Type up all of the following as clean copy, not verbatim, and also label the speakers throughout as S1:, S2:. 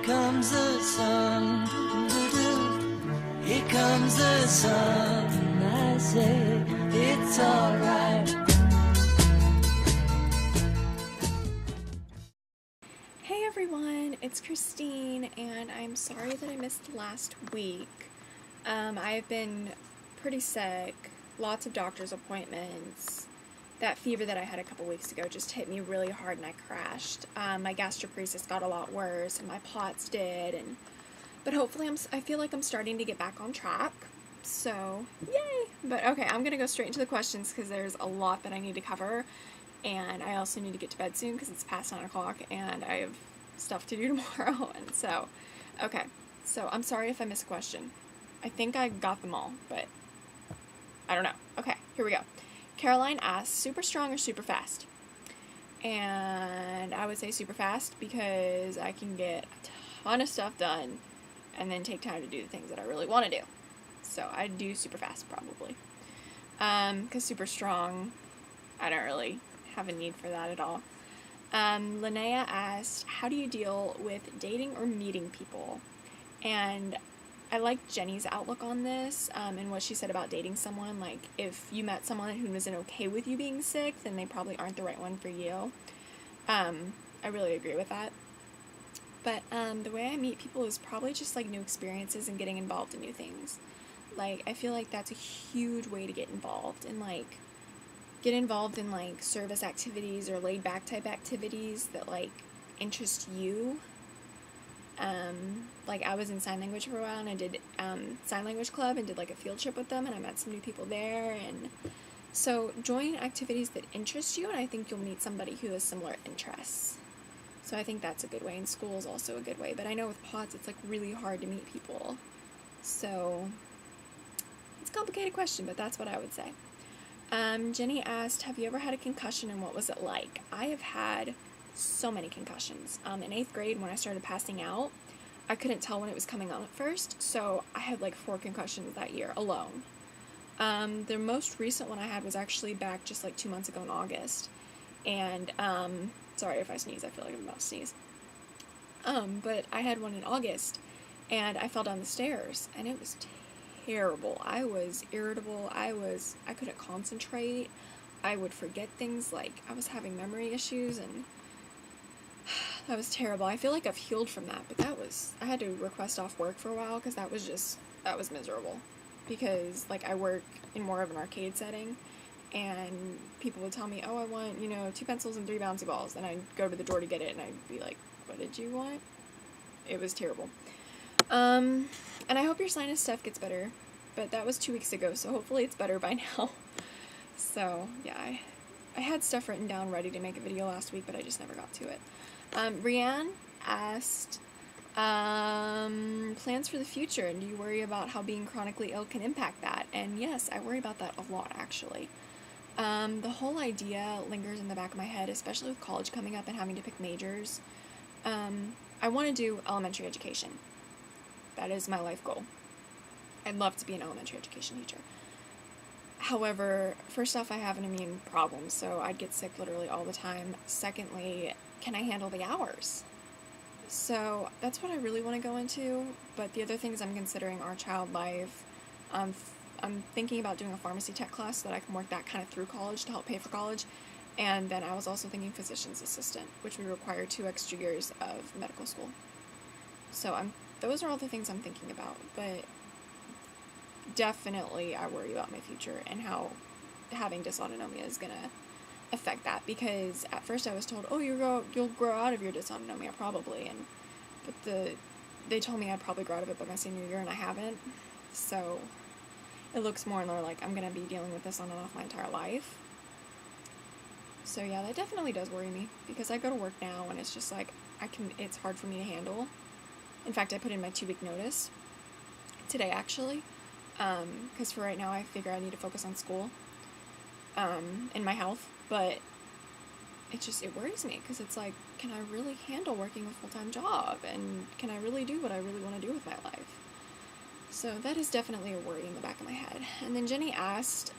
S1: comes the sun, here comes the sun, I say it's alright.
S2: Hey everyone, it's Christine, and I'm sorry that I missed last week. I've been pretty sick, lots of doctor's appointments. That fever that I had a couple weeks ago just hit me really hard and I crashed. My gastroparesis got a lot worse and my POTS did, but hopefully I feel like I'm starting to get back on track, so yay! But okay, I'm gonna go straight into the questions because there's a lot that I need to cover, and I also need to get to bed soon because it's past 9 o'clock and I have stuff to do tomorrow, and so, okay, so I'm sorry if I missed a question. I think I got them all, but I don't know. Okay, here we go. Caroline asks, super strong or super fast? And I would say super fast because I can get a ton of stuff done and then take time to do the things that I really want to do. So I'd do super fast probably. Because super strong, I don't really have a need for that at all. Linnea asked, how do you deal with dating or meeting people? And I like Jenny's outlook on this, and what she said about dating someone. Like, if you met someone who isn't okay with you being sick, then they probably aren't the right one for you. I really agree with that. But the way I meet people is probably just like new experiences and getting involved in new things. Like, I feel like that's a huge way to get involved, and like get involved in like service activities or laid back type activities that like interest you. Like I was in sign language for a while and I did sign language club and did like a field trip with them and I met some new people there, and so join activities that interest you and I think you'll meet somebody who has similar interests. So I think that's a good way, and school is also a good way, but I know with POTS it's like really hard to meet people, so it's a complicated question, but that's what I would say. Jenny asked, have you ever had a concussion and what was it like? I have had so many concussions. In 8th grade when I started passing out, I couldn't tell when it was coming on at first, so I had like 4 concussions that year alone. The most recent one I had was actually back just like 2 months ago in August, and sorry if I sneeze, I feel like I'm about to sneeze. But I had one in August, and I fell down the stairs, and it was terrible. I was irritable, I couldn't concentrate, I would forget things, like I was having memory issues, and that was terrible. I feel like I've healed from that, but I had to request off work for a while because that was miserable. Because, like, I work in more of an arcade setting, and people would tell me, oh, I want, 2 pencils and 3 bouncy balls, and I'd go to the door to get it, and I'd be like, what did you want? It was terrible. And I hope your sinus stuff gets better, but that was 2 weeks ago, so hopefully it's better by now. So, yeah, I had stuff written down ready to make a video last week, but I just never got to it. Rianne asked, plans for the future, and do you worry about how being chronically ill can impact that? And yes, I worry about that a lot, actually. The whole idea lingers in the back of my head, especially with college coming up and having to pick majors. I want to do elementary education. That is my life goal. I'd love to be an elementary education teacher. However, first off, I have an immune problem, so I'd get sick literally all the time. Secondly, can I handle the hours? So that's what I really want to go into, but the other things I'm considering are child life. I'm thinking about doing a pharmacy tech class so that I can work that kind of through college to help pay for college, and then I was also thinking physician's assistant, which would require 2 extra years of medical school. So those are all the things I'm thinking about, but definitely I worry about my future and how having dysautonomia is going to affect that, because at first I was told, oh, you'll grow out of your dysautonomia probably, but they told me I'd probably grow out of it by my senior year, and I haven't, so it looks more and more like I'm going to be dealing with this on and off my entire life. So yeah, that definitely does worry me, because I go to work now and it's just like, it's hard for me to handle. In fact, I put in my 2-week notice today, actually, because for right now I figure I need to focus on school, and my health, but it worries me, because it's like, can I really handle working a full-time job, and can I really do what I really want to do with my life? So that is definitely a worry in the back of my head. And then Jenny asked,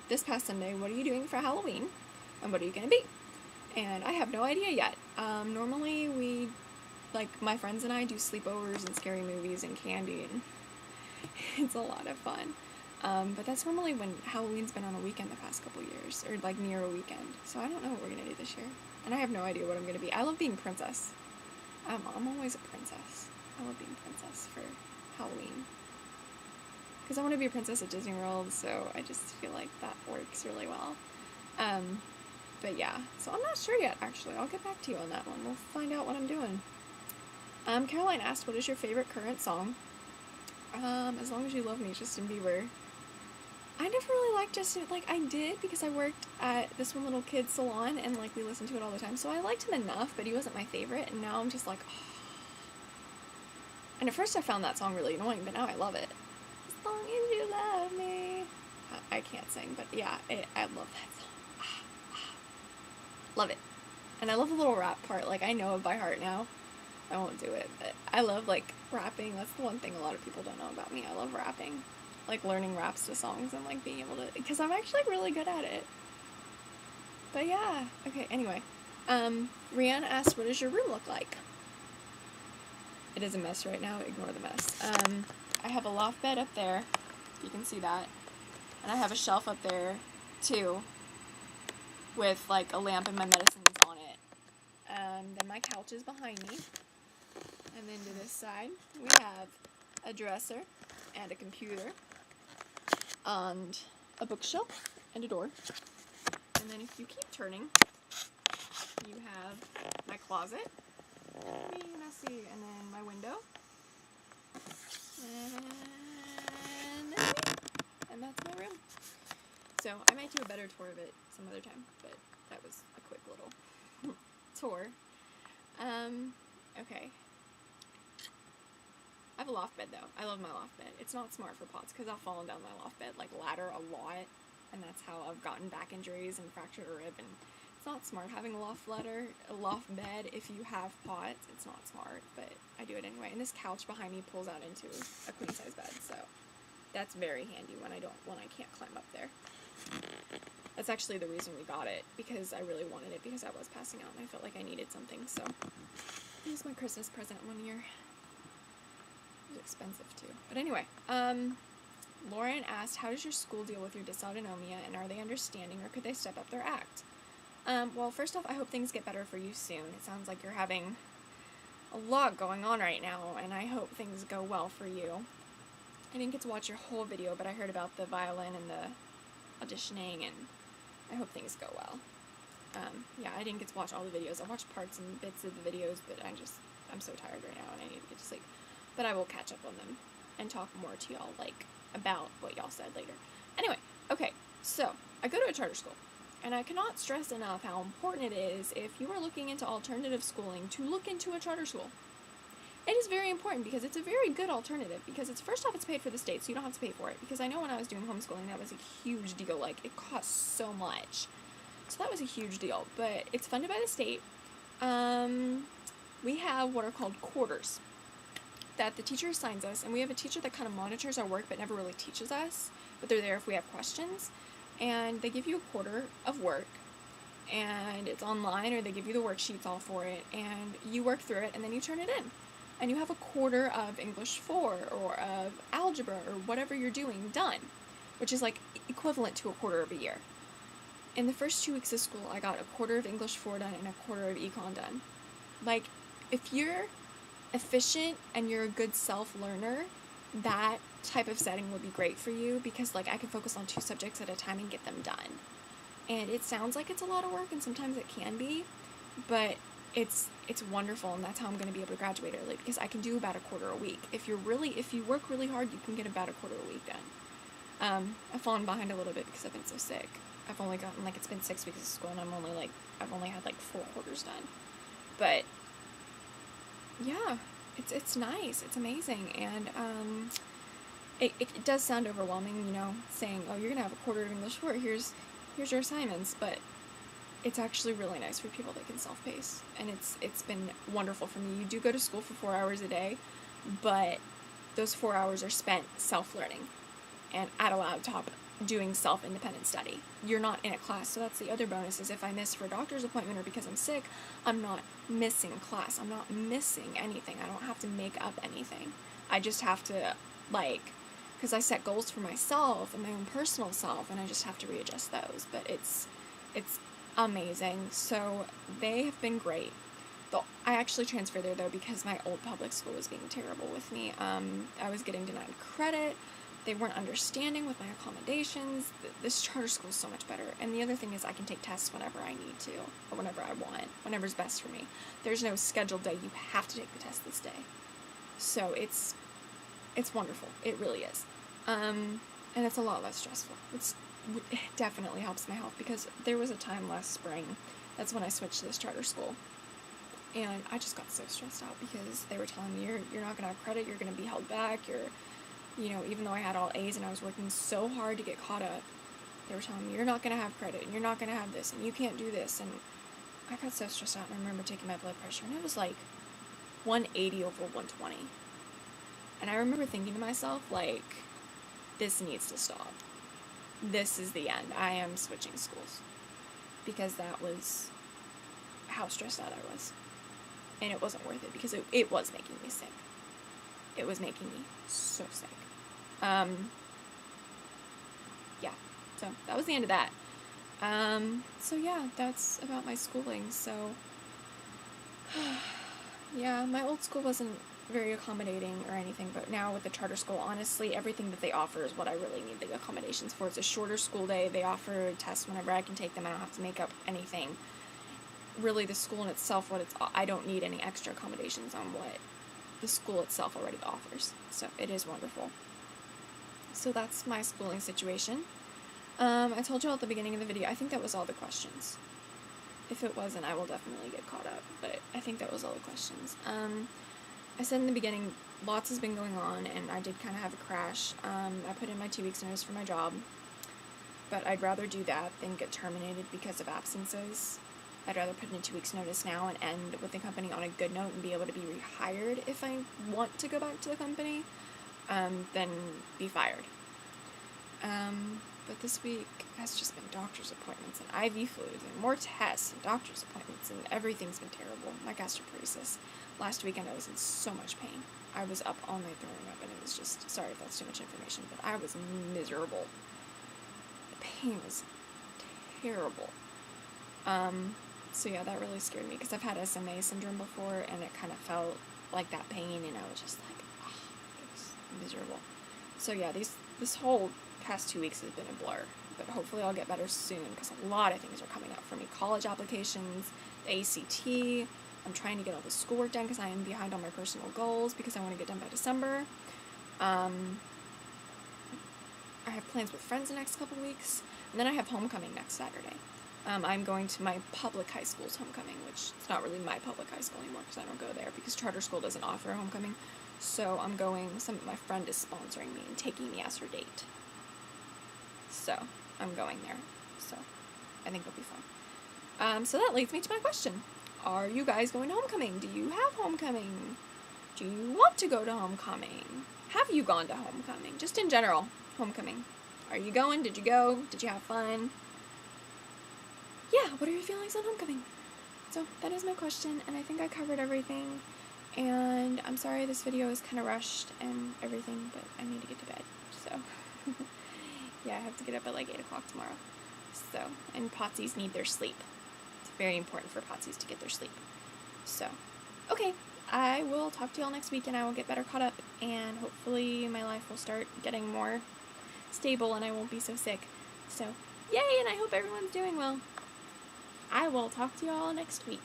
S2: this past Sunday, what are you doing for Halloween, and what are you going to be? And I have no idea yet. Normally we like, my friends and I do sleepovers and scary movies and candy, and it's a lot of fun. But that's normally when Halloween's been on a weekend the past couple years, or like near a weekend. So I don't know what we're gonna do this year, and I have no idea what I'm gonna be. I love being princess. I'm always a princess. I love being princess for Halloween, because I want to be a princess at Disney World. So I just feel like that works really well. But yeah, so I'm not sure yet. Actually, I'll get back to you on that one. We'll find out what I'm doing. Caroline asked, "What is your favorite current song?" As Long As You Love Me, Justin Bieber. I never really liked Justin, like, I did because I worked at this one little kid's salon, and, like, we listened to it all the time, so I liked him enough, but he wasn't my favorite, and now I'm just like, oh. And at first I found that song really annoying, but now I love it. As long as you love me. I can't sing, but yeah, I love that song. Love it. And I love the little rap part, like, I know it by heart now. I won't do it, but I love, like, rapping. That's the one thing a lot of people don't know about me. I love rapping. Like, learning raps to songs and, like, being able to, because I'm actually really good at it. But yeah, okay, anyway. Rihanna asked, what does your room look like? It is a mess right now, ignore the mess. I have a loft bed up there, you can see that. And I have a shelf up there, too, with, like, a lamp and my medicines on it. Then my couch is behind me. And then to this side, we have a dresser and a computer and a bookshelf and a door. And then if you keep turning, you have my closet, messy, and then my window, and that's my room. So I might do a better tour of it some other time, but that was a quick little tour. Okay. I have a loft bed, though. I love my loft bed. It's not smart for pots, because I've fallen down my loft bed, like, ladder a lot, and that's how I've gotten back injuries and fractured a rib, and it's not smart having a loft bed if you have pots. It's not smart, but I do it anyway. And this couch behind me pulls out into a queen-size bed, so that's very handy when I can't climb up there. That's actually the reason we got it, because I really wanted it, because I was passing out, and I felt like I needed something, so it was my Christmas present one year. Expensive too. But anyway, Lauren asked, how does your school deal with your dysautonomia, and are they understanding, or could they step up their act? Well, first off, I hope things get better for you soon. It sounds like you're having a lot going on right now, and I hope things go well for you. I didn't get to watch your whole video, but I heard about the violin and the auditioning, and I hope things go well. Yeah, I didn't get to watch all the videos. I watched parts and bits of the videos, but I'm so tired right now, and I need to get to sleep. But I will catch up on them and talk more to y'all, like, about what y'all said later. Anyway, okay, so I go to a charter school, and I cannot stress enough how important it is, if you are looking into alternative schooling, to look into a charter school. It is very important, because it's a very good alternative, because it's, first off, it's paid for the state, so you don't have to pay for it, because I know when I was doing homeschooling, that was a huge deal. Like, it costs so much. So that was a huge deal, but it's funded by the state. We have what are called quarters that the teacher assigns us, and we have a teacher that kind of monitors our work but never really teaches us, but they're there if we have questions, and they give you a quarter of work, and it's online, or they give you the worksheets all for it, and you work through it, and then you turn it in, and you have a quarter of English 4 or of algebra or whatever you're doing done, which is like equivalent to a quarter of a year. In the first 2 weeks of school, I got a quarter of English 4 done and a quarter of econ done. Like, if you're efficient and you're a good self-learner, that type of setting would be great for you, because, like, I can focus on 2 subjects at a time and get them done. And it sounds like it's a lot of work, and sometimes it can be, but it's wonderful, and that's how I'm going to be able to graduate early, because I can do about a quarter a week. If you work really hard, you can get about a quarter a week done. I've fallen behind a little bit because I've been so sick. I've only gotten, like, it's been 6 weeks of school, and I've only had, like, 4 quarters done. But yeah, it's nice, it's amazing, and it does sound overwhelming, you know, saying, oh, you're gonna have a quarter of English 4, here's your assignments, but it's actually really nice for people that can self-pace, and it's been wonderful for me. You do go to school for 4 hours a day, but those 4 hours are spent self-learning, and at a laptop doing self-independent study. You're not in a class, so that's the other bonus, is if I miss for a doctor's appointment or because I'm sick, I'm not missing class. I'm not missing anything. I don't have to make up anything. I just have to, because I set goals for myself and my own personal self, and I just have to readjust those. But it's amazing. So they have been great. I actually transferred there, though, because my old public school was being terrible with me. I was getting denied credit. They weren't understanding with my accommodations. This charter school is so much better. And the other thing is I can take tests whenever I need to, or whenever I want, whenever's best for me. There's no scheduled day. You have to take the test this day. So it's wonderful. It really is. And it's a lot less stressful. It definitely helps my health, because there was a time last spring, that's when I switched to this charter school. And I just got so stressed out because they were telling me, you're not going to have credit, you're going to be held back, even though I had all A's and I was working so hard to get caught up, they were telling me, you're not going to have credit, and you're not going to have this, and you can't do this, and I got so stressed out, and I remember taking my blood pressure, and it was 180 over 120, and I remember thinking to myself, this needs to stop. This is the end. I am switching schools, because that was how stressed out I was. And it wasn't worth it, because it was making me sick. It was making me so sick. Yeah, so that was the end of that. So yeah, that's about my schooling. So, yeah, my old school wasn't very accommodating or anything, but now with the charter school, honestly, everything that they offer is what I really need the accommodations for. It's a shorter school day. They offer tests whenever I can take them. I don't have to make up anything. Really, the school in itself, I don't need any extra accommodations on what the school itself already offers. So it is wonderful. So that's my schooling situation. I told you all at the beginning of the video, I think that was all the questions. If it wasn't, I will definitely get caught up, but I think that was all the questions. I said in the beginning, lots has been going on, and I did kind of have a crash. I put in my 2 weeks notice for my job, but I'd rather do that than get terminated because of absences. I'd rather put in a 2 weeks notice now and end with the company on a good note and be able to be rehired if I want to go back to the company, than be fired. But this week has just been doctor's appointments and IV fluids and more tests and doctor's appointments, and everything's been terrible. My gastroparesis. Last weekend I was in so much pain. I was up all night throwing up, and it was just, sorry if that's too much information, but I was miserable. The pain was terrible. So yeah, that really scared me, because I've had SMA syndrome before, and it kind of felt like that pain, and I was just it was miserable. So yeah, this whole past 2 weeks has been a blur, but hopefully I'll get better soon, because a lot of things are coming up for me. College applications, the ACT, I'm trying to get all the schoolwork done, because I am behind on my personal goals, because I want to get done by December. I have plans with friends the next couple weeks, and then I have homecoming next Saturday. I'm going to my public high school's homecoming, which it's not really my public high school anymore, because I don't go there, because charter school doesn't offer a homecoming. So I'm going, my friend is sponsoring me and taking me as her date. So I'm going there. So I think it'll be fun. So that leads me to my question. Are you guys going to homecoming? Do you have homecoming? Do you want to go to homecoming? Have you gone to homecoming? Just in general, homecoming. Are you going? Did you go? Did you have fun? Yeah, what are your feelings on homecoming? So that is my question, and I think I covered everything. And I'm sorry this video is kind of rushed and everything, but I need to get to bed. So yeah, I have to get up at 8 o'clock tomorrow. So, and Potsies need their sleep. It's very important for Potsies to get their sleep. So, okay, I will talk to y'all next week, and I will get better caught up, and hopefully my life will start getting more stable and I won't be so sick. So, yay, and I hope everyone's doing well. I will talk to y'all next week.